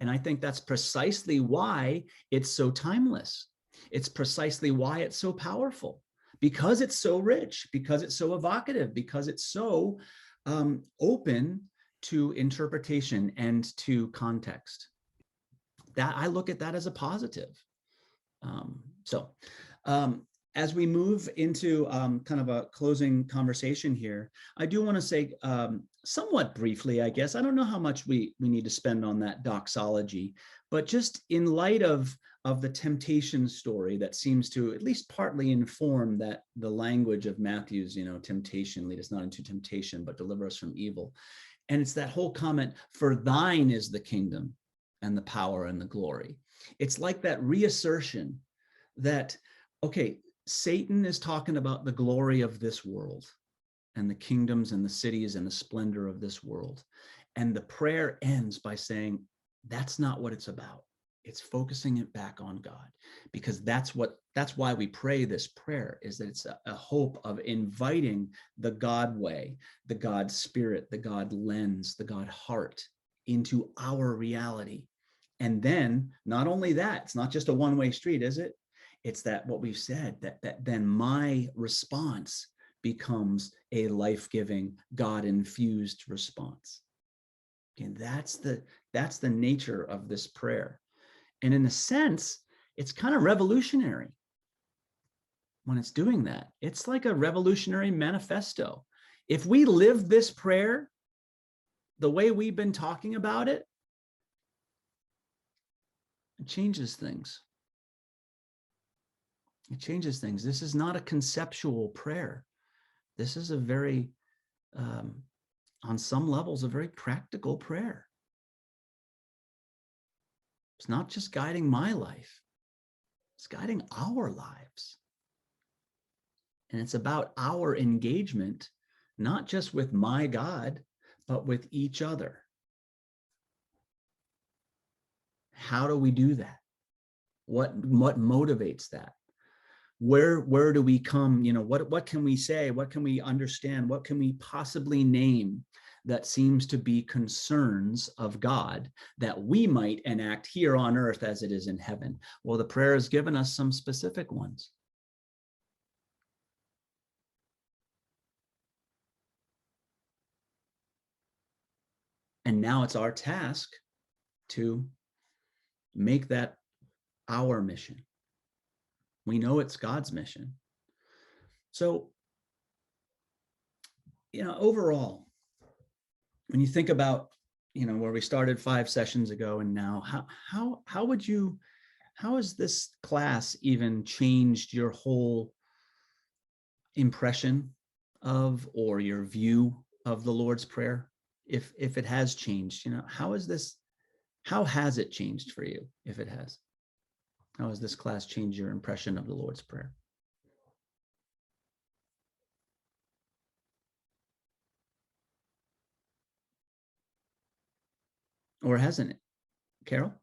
And I think that's precisely why it's so timeless. It's precisely why it's so powerful, because it's so rich, because it's so evocative, because it's so open to interpretation and to context. That I look at that as a positive. As we move into kind of a closing conversation here, I do want to say somewhat briefly, I guess, I don't know how much we need to spend on that doxology, but just in light of the temptation story that seems to at least partly inform that the language of Matthew's, temptation, lead us not into temptation, but deliver us from evil. And it's that whole comment, for thine is the kingdom and the power and the glory. It's like that reassertion that, okay, Satan is talking about the glory of this world and the kingdoms and the cities and the splendor of this world. And the prayer ends by saying, that's not what it's about. It's focusing it back on God, because that's why we pray this prayer, is that it's a hope of inviting the God way, the God spirit, the God lens, the God heart into our reality. And then not only that, it's not just a one-way street, is it? It's that what we've said, that then my response becomes a life-giving, God-infused response. And that's the nature of this prayer. And in a sense, it's kind of revolutionary when it's doing that. It's like a revolutionary manifesto. If we live this prayer the way we've been talking about it, it changes things. It changes things. This is not a conceptual prayer. This is a very, on some levels, a very practical prayer. It's not just guiding my life, it's guiding our lives. And it's about our engagement, not just with my God, but with each other. How do we do that? What motivates that? Where do we come? What can we say? What can we understand? What can we possibly name that seems to be concerns of God that we might enact here on earth as it is in heaven? Well, the prayer has given us some specific ones. And now it's our task to make that our mission. We know it's God's mission. So, overall, when you think about, where we started 5 sessions ago and now, how has this class even changed your whole impression of, or your view of the Lord's Prayer? If it has changed, how has it changed for you, if it has? How has this class changed your impression of the Lord's Prayer? Or hasn't it? Carol?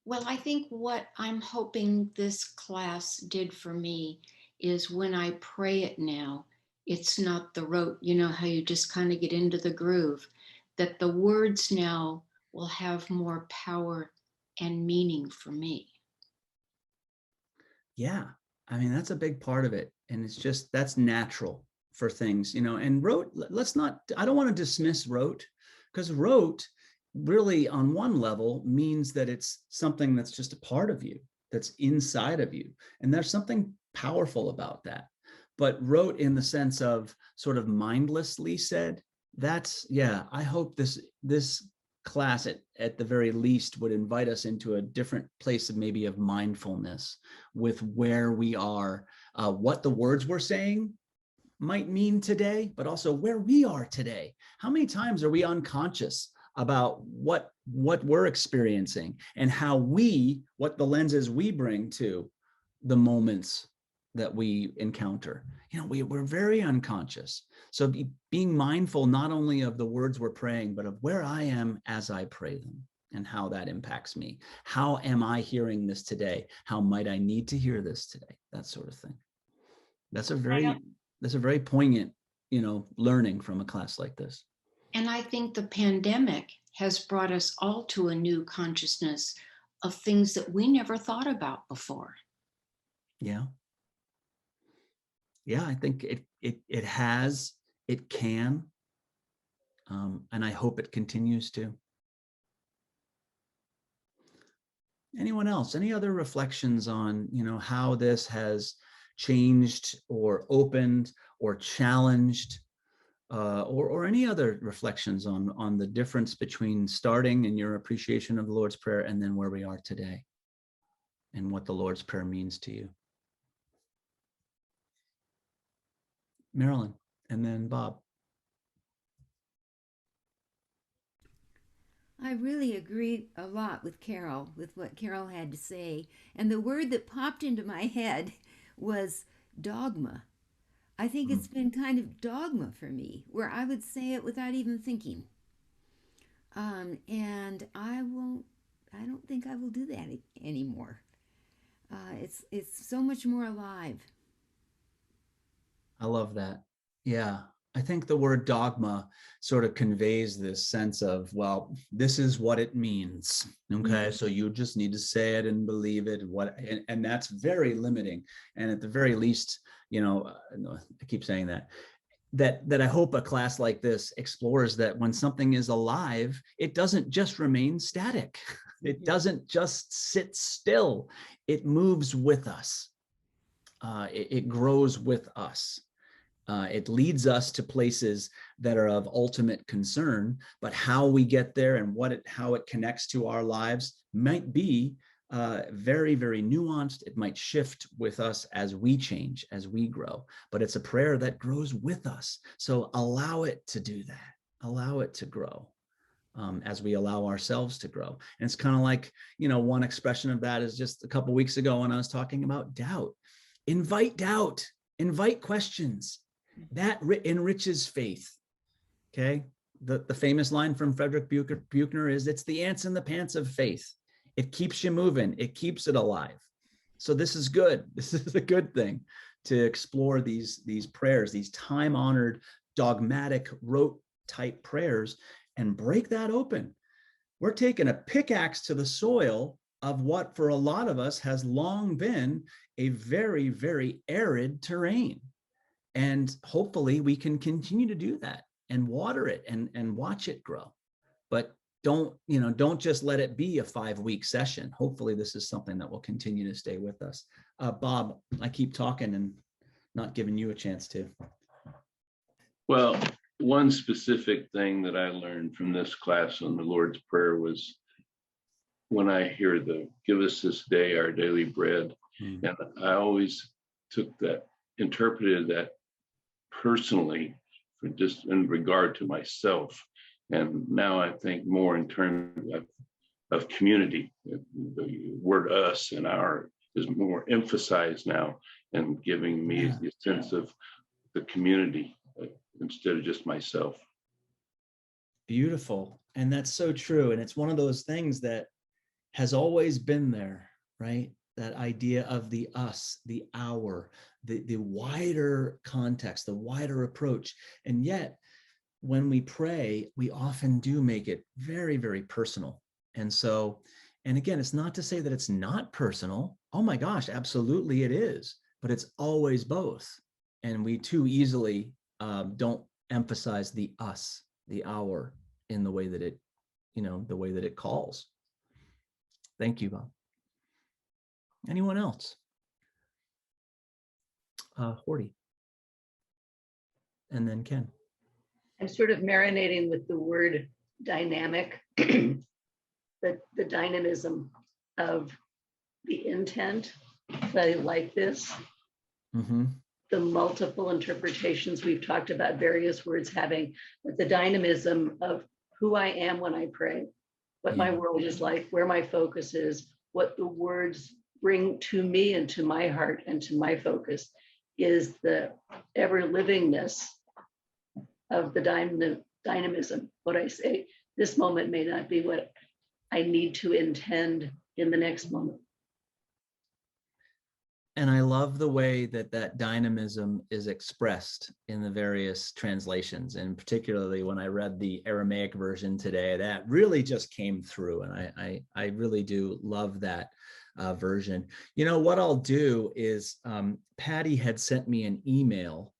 Well, I think what I'm hoping this class did for me is when I pray it now, it's not the rote, how you just kind of get into the groove, that the words now will have more power and meaning for me. Yeah, I mean, that's a big part of it. And it's just, that's natural for things, and rote, I don't want to dismiss rote, because rote really on one level means that it's something that's just a part of you, that's inside of you. And there's something powerful about that. But wrote in the sense of sort of mindlessly said, that's, yeah, I hope this class at the very least would invite us into a different place of maybe of mindfulness with where we are, what the words we're saying might mean today, but also where we are today. How many times are we unconscious about what we're experiencing and how what the lenses we bring to the moments that we encounter? You know, we're very unconscious. So being mindful not only of the words we're praying, but of where I am as I pray them and how that impacts me. How am I hearing this today? How might I need to hear this today? That sort of thing. That's a very poignant, learning from a class like this. And I think the pandemic has brought us all to a new consciousness of things that we never thought about before. Yeah. Yeah, I think it has, it can, and I hope it continues to. Anyone else? Any other reflections on, how this has changed or opened or challenged, or any other reflections on the difference between starting in your appreciation of the Lord's Prayer and then where we are today and what the Lord's Prayer means to you? Marilyn, and then Bob. I really agree a lot with Carol, with what Carol had to say. And the word that popped into my head was dogma. I think it's been kind of dogma for me, where I would say it without even thinking. And I don't think I will do that anymore. It's so much more alive. I love that. Yeah. I think the word dogma sort of conveys this sense of, well, this is what it means. Okay. So you just need to say it and believe it. And that's very limiting. And at the very least, I keep saying that I hope a class like this explores that when something is alive, it doesn't just remain static. It doesn't just sit still. It moves with us. It grows with us. It leads us to places that are of ultimate concern, but how we get there and how it connects to our lives might be very, very nuanced. It might shift with us as we change, as we grow, but it's a prayer that grows with us. So allow it to do that. Allow it to grow as we allow ourselves to grow. And it's kind of like, one expression of that is just a couple of weeks ago when I was talking about doubt. Invite questions. That enriches faith. Okay. The famous line from Frederick Buechner is, it's the ants in the pants of faith. It keeps you moving. It keeps it alive. So this is good. This is a good thing to explore these prayers, these time-honored, dogmatic, rote type prayers, and break that open. We're taking a pickaxe to the soil of what for a lot of us has long been a very, very arid terrain. And hopefully we can continue to do that and water it and watch it grow. But don't just let it be a 5-week session. Hopefully this is something that will continue to stay with us. Bob, I keep talking and not giving you a chance to. Well, one specific thing that I learned from this class on the Lord's Prayer was when I hear give us this day our daily bread. And I always interpreted that personally, for just in regard to myself. And now I think more in terms of community. The word us and our is more emphasized now and giving me the sense of the community instead of just myself. Beautiful. And that's so true. And it's one of those things that has always been there, right? That idea of the us, the our, the wider context, the wider approach. And yet, when we pray, we often do make it very, very personal. And so, and again, it's not to say that it's not personal. Oh my gosh, absolutely it is. But it's always both. And we too easily don't emphasize the us, the our, in the way that it the way that it calls. Thank you, Bob. Anyone else? Horty. And then Ken. I'm sort of marinating with the word dynamic, the dynamism of the intent. I like this. Mm-hmm. The multiple interpretations we've talked about various words having, but the dynamism of who I am when I pray, what my world is like, where my focus is, what the words bring to me and to my heart and to my focus is the ever livingness of the dynamism. What I say, this moment may not be what I need to intend in the next moment. And I love the way that that dynamism is expressed in the various translations. And particularly when I read the Aramaic version today, that really just came through. And I really do love that version. What I'll do is Patty had sent me an email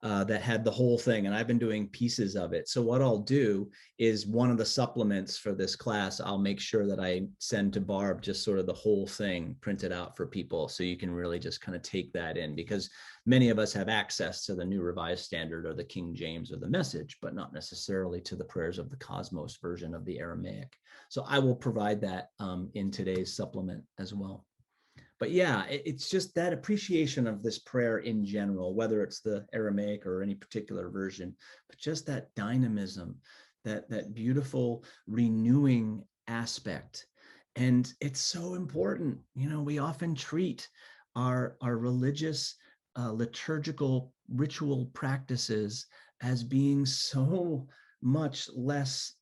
that had the whole thing, and I've been doing pieces of it. So what I'll do is one of the supplements for this class, I'll make sure that I send to Barb just sort of the whole thing printed out for people, so you can really just kind of take that in, because many of us have access to the New Revised Standard or the King James or the Message, but not necessarily to the Prayers of the Cosmos version of the Aramaic. So I will provide that in today's supplement as well. But yeah, it's just that appreciation of this prayer in general, whether it's the Aramaic or any particular version, but just that dynamism, that beautiful renewing aspect. And it's so important. We often treat our religious, liturgical, ritual practices as being so much less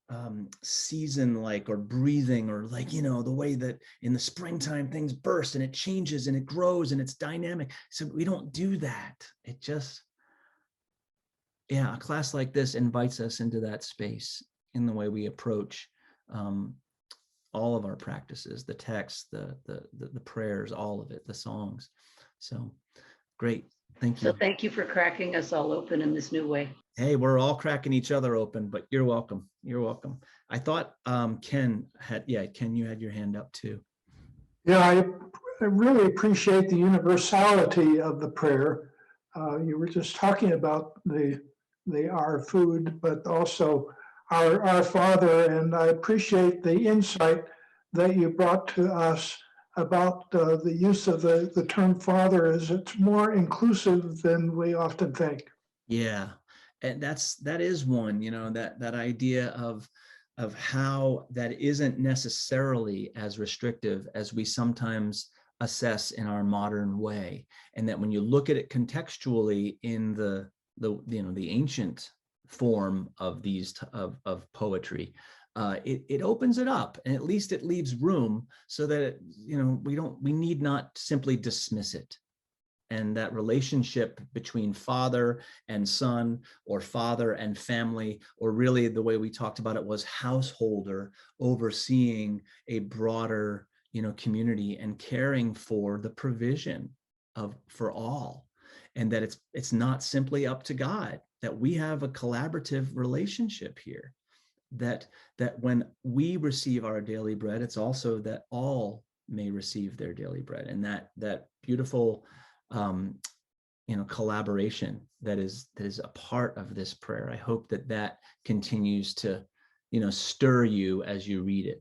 season-like or breathing, or like, the way that in the springtime things burst and it changes and it grows and it's dynamic. So we don't do that. It just, a class like this invites us into that space in the way we approach all of our practices, the text, the prayers, all of it, the songs. So great. Thank you. So thank you for cracking us all open in this new way. Hey, we're all cracking each other open, but you're welcome. You're welcome. I thought Ken, you had your hand up too. Yeah, I really appreciate the universality of the prayer. You were just talking about the our food, but also our Father, and I appreciate the insight that you brought to us about the use of the term Father, as it's more inclusive than we often think. Yeah. And that is one, that idea of how that isn't necessarily as restrictive as we sometimes assess in our modern way. And that when you look at it contextually in the ancient form of these of poetry, it opens it up, and at least it leaves room so that we need not simply dismiss it. And that relationship between father and son, or father and family, or really the way we talked about it was householder, overseeing a broader, community and caring for the provision for all. And that it's not simply up to God, that we have a collaborative relationship here, that when we receive our daily bread, it's also that all may receive their daily bread. And that beautiful collaboration that is a part of this prayer. I hope that continues to stir you as you read it.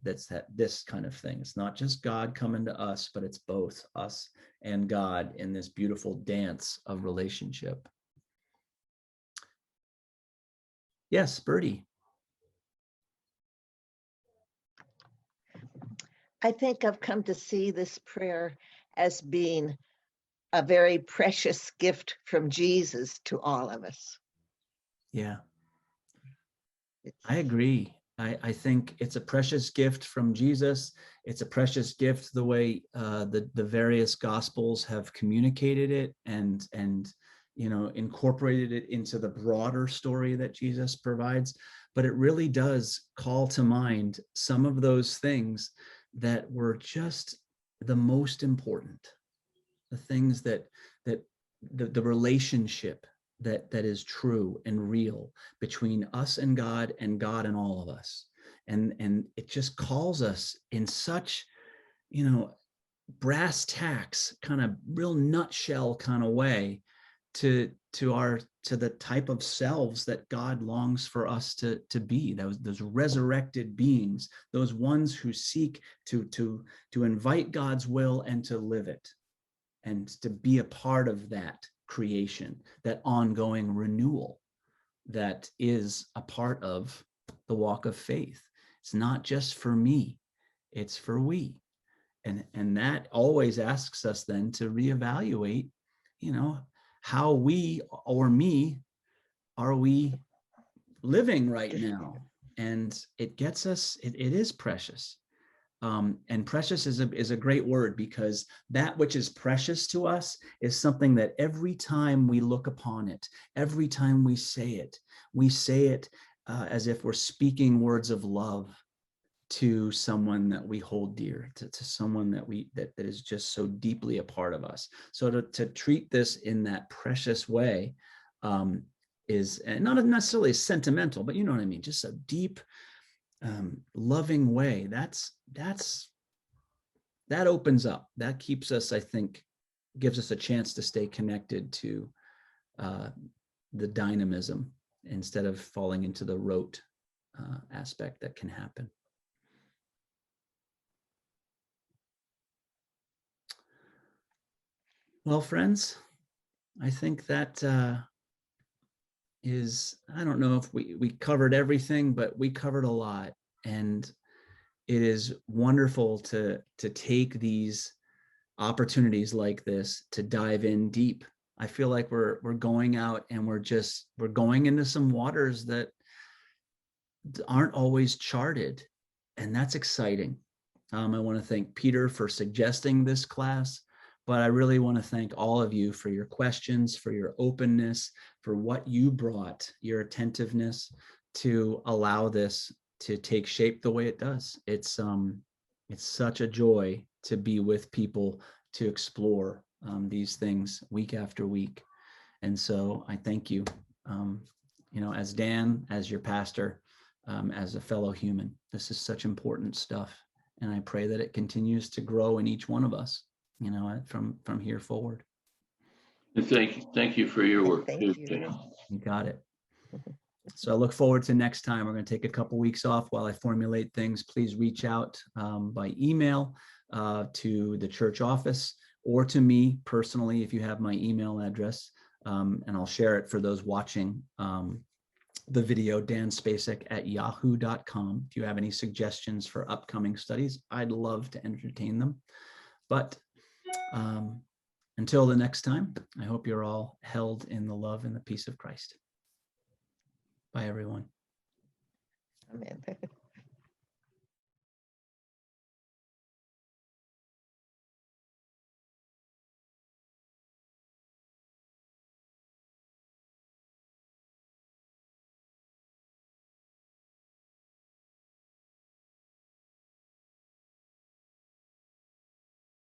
This kind of thing. It's not just God coming to us, but it's both us and God in this beautiful dance of relationship. Yes, Birdie. I think I've come to see this prayer as being a very precious gift from Jesus to all of us. Yeah, I agree. I think it's a precious gift from Jesus. It's a precious gift the way the various Gospels have communicated it and incorporated it into the broader story that Jesus provides. But it really does call to mind some of those things that were just the most important. The things that the relationship that is true and real between us and God and all of us. And it just calls us in such, brass tacks, kind of real nutshell kind of way to the type of selves that God longs for us to be, those resurrected beings, those ones who seek to invite God's will and to live it, and to be a part of that creation, that ongoing renewal that is a part of the walk of faith. It's not just for me, it's for we. And that always asks us then to reevaluate, how we or me are we living right now. And it gets us, it is precious. And precious is a great word, because that which is precious to us is something that every time we look upon it, every time we say it as if we're speaking words of love to someone that we hold dear, to someone that is just so deeply a part of us. So to treat this in that precious way is not necessarily sentimental, but you know what I mean, just a deep, loving way. That opens up, that keeps us, I think, gives us a chance to stay connected to the dynamism instead of falling into the rote aspect that can happen. Well, friends, I think that I don't know if we covered everything, but we covered a lot. And it is wonderful to take these opportunities like this to dive in deep. I feel like we're going out and we're going into some waters that aren't always charted, and that's exciting. I want to thank Peter for suggesting this class, but I really want to thank all of you for your questions, for your openness, for what you brought, your attentiveness to allow this to take shape the way it does. It's such a joy to be with people to explore these things week after week. And so I thank you, as Dan, as your pastor, as a fellow human. This is such important stuff. And I pray that it continues to grow in each one of us, from here forward. And thank you for your work Thank too, you. Dan. You got it. So I look forward to next time. We're going to take a couple weeks off while I formulate things. Please reach out by email to the church office or to me personally if you have my email address, and I'll share it for those watching the video, danspacek@yahoo.com. If you have any suggestions for upcoming studies, I'd love to entertain them. But until the next time, I hope you're all held in the love and the peace of Christ. Bye, everyone. Amen.